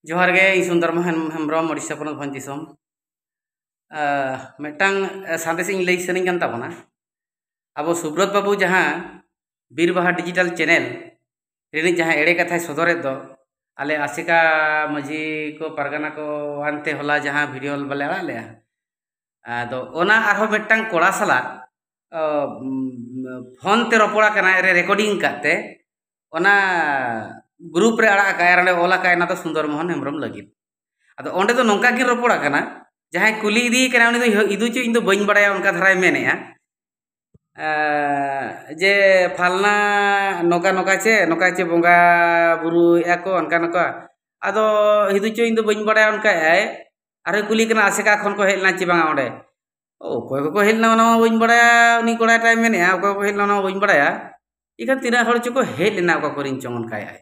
जोहार गे ᱤᱧ ᱥᱩᱱᱫᱚᱨᱢᱟ ᱦᱮᱢᱵᱨᱚᱢ ᱳᱲᱤᱥᱥᱟ ᱯᱚᱱᱚᱛ ᱵᱷᱚᱸᱡᱽ ᱫᱤᱥᱚᱢ ᱢᱤᱫᱴᱟᱝ ᱥᱟᱸᱫᱮᱥ ᱤᱧ ᱞᱟᱹᱭ ᱥᱟᱱᱟᱧ ᱠᱟᱱ ᱛᱟᱵᱚᱱᱟ ᱟᱵᱚ ᱥᱩᱵᱨᱚᱛ ᱵᱟᱵᱩ ᱡᱟᱦᱟᱸ ᱵᱤᱨ ᱵᱟᱦᱟ ᱰᱤजिᱴᱟल ᱪᱮᱱᱮᱞ ᱨᱤᱱᱤᱡ ᱡᱟᱦᱟᱸ ᱮᱲᱮ ᱠᱟᱛᱷᱟᱭ ᱥᱚᱫᱚᱨᱮᱫ ᱫᱚ ᱟᱞᱮ ᱟᱥᱮᱠᱟ ᱢᱟᱹᱡᱷᱤ ᱠᱚ ᱯᱟᱨᱜᱟᱱᱟ ᱠᱚ ᱟᱱᱛᱮ ᱦᱚᱞᱟ ᱡᱟᱦᱟᱸ ᱵᱷᱤᱰᱤᱭᱳ ᱵᱟᱞᱮ ᱟᱲᱟᱜ ᱞᱮᱜᱼᱟ ᱟᱫᱚ ᱚᱱᱟ ᱟᱨᱦᱚᱸ ᱢᱤᱫᱴᱟᱝ ᱠᱚᱲᱟ ᱥᱟᱞᱟᱜ ᱯᱷᱳᱱ te ᱨᱚᱯᱚᱲ ᱟᱠᱟᱱᱟᱭ ᱨᱮᱠᱚᱨᱰᱤᱝ ᱠᱟᱛᱮ ᱚᱱᱟ ग्रुप रे आड़ा का ᱚᱸᱰᱮ ᱚᱞ ᱟᱠᱟᱭ ᱚᱱᱟ ᱫᱚ ᱥᱩᱱᱫᱚᱨ ᱢᱳᱦᱚᱱ ᱦᱮᱢᱵᱨᱚᱢ ᱞᱟᱹᱜᱤᱫ ᱟᱫᱚ ᱚᱸᱰे ᱫᱚ ᱱᱚᱝᱠᱟ ᱜᱮ ᱨᱚᱯᱚᱲ ᱟᱠᱟᱱᱟ ᱡᱟᱦᱟᱸᱭ ᱠᱩᱞᱤ ᱤᱫᱤ ᱠᱟᱱᱟ ᱩᱱᱤ ᱫᱚ ᱤᱫᱩ ᱪᱚ ᱤᱧ ᱫᱚ ᱵᱟᱹᱧ ᱵᱟᱲᱟᱭᱟ ᱚᱱᱠᱟ ᱫᱷᱟᱨᱟᱭ ᱢᱮᱱᱮᱜᱼᱟ जे फालना नोका नोका चे बोंगा बुरु याको अनका नोका आदो हिदु चो इन दो बइन बड़ाय अनका आय आरे कुली कना आसेका खन को हेलना चे बांगा ओंडे ओकोय को हेलना ओना बइन बड़ाया उनी कोड़ा टाइम मेनेया ओकोय को हेलना ओना बइन बड़ाया इखान तिना हड़ चो को हेलना ओका करिन चों अनका आय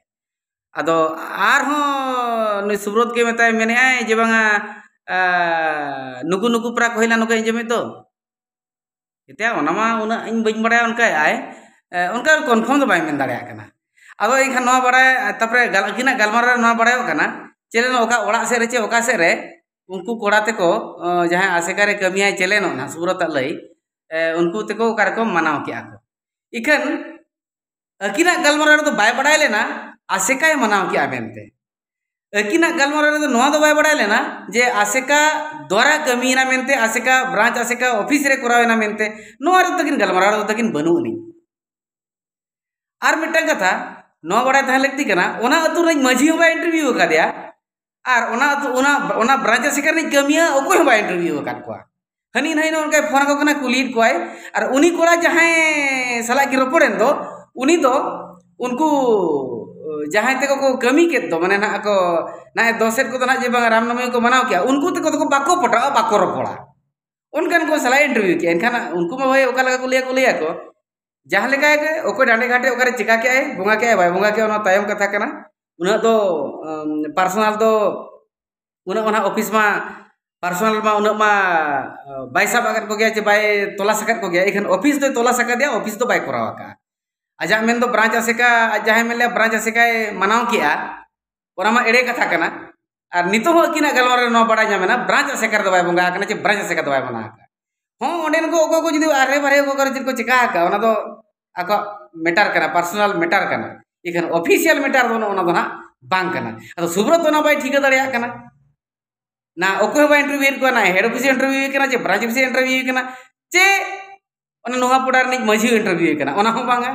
आदो आरहों नुई सुब्रत के मेताय मेनेया जे बांगा नुकु नुकु प्रा को हेलना नोका इंजमे तो इतना ओनामा उना इन बइन बड़ाय उनका आय उनका कन्फर्म तो बाय मेन दाड़े आकना आदो इखान नोआ बड़ाय तापरे अकिना गलमारा नोआ बड़ाय कना चेलेन ओका ओड़ा से रे चे ओका से रे उनको कोड़ा तेको जहां आसेका रे कमिया चलेन ना सुब्रत लई उनको तेको ओका रे को मनाव के आको इखान अकिना गलमारा रे तो बाय बड़ाय लेना आसेकाय मनाव के आबेनते अकिना गलमारा रे तो नोआ दो बाय बड़ाय लेना जे आसेका द्वारा कमीना मेनते आसेका ब्रांच आसेका ऑफिस रे करावेना मेनते नोआ रे तकिन गलमारा रे तकिन बनुनी आर मिटन कथा नोआ बड़ाय थाहे लगती कना ओना अतु रे माझी हो बाय इंटरव्यू कादिया आर ओना अतु ओना ब्रांच आसेका रे कमिया ओको हो बाय इंटरव्यू काद कोआ हनी नहीं नो उनका फोन को कना कुलीट कोय आर उनी कोड़ा जहां सला की रोपड़ेन दो उनी दो उनको जहां तक को कमी के तो माने ना को ना दोसेट को ना जे बांगा रामनवमी को मनाव किया उनको तक को बाको पटा बाको रोपड़ा उनकन को सला इंटरव्यू किया इनखाना उनको में भाई ओका लगा को लिया को जहां लेका के ओको डांडे घाटे ओका रे चिका के आए बोंगा के बाय बोंगा के ओना तायम कथा कना उना दो पर्सनल दो उना ऑफिस मा पर्सनल मा उना मा बाय सब अगर को गया जे बाय तोला सकत को गया इखन ऑफिस दो तोला सकत दिया ऑफिस दो बाय करावा का आजा मेन दो ब्रांच आसेका जहां मेले ब्रांच आसेका मनाव किया ओना मा एड़े कथा कना और नितो हो किना गलमारे नो बड़ा जामेना ब्रांच आसेका दो बाय बोंगा कना जे ब्रांच आसेका दो बाय मना का हो ओंडेन को ओको को जदी आरे बारे को कर को चिका का ओना दो आको मैटर कना पर्सनल मैटर कना इखन ऑफिशियल मैटर दो ओना दो ना बांग कना अदो सुब्रत ओना बाय ठीक दड़िया कना ना ओको बाय इंटरव्यू को ना हेड ऑफिस इंटरव्यू कना जे ब्रांच ऑफिस इंटरव्यू कना चे ओना नोहा पड़ार नि माझी इंटरव्यू कना ओना हो बांगा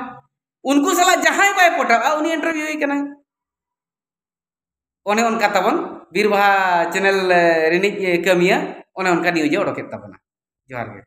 उनको सला जहां बाय पटा उनी इंटरव्यू कना ओने उनका तबन बीरबाहा चैनल रिनिज कमिया ओने उनका न्यूज ओडोके तबना जोहार गे।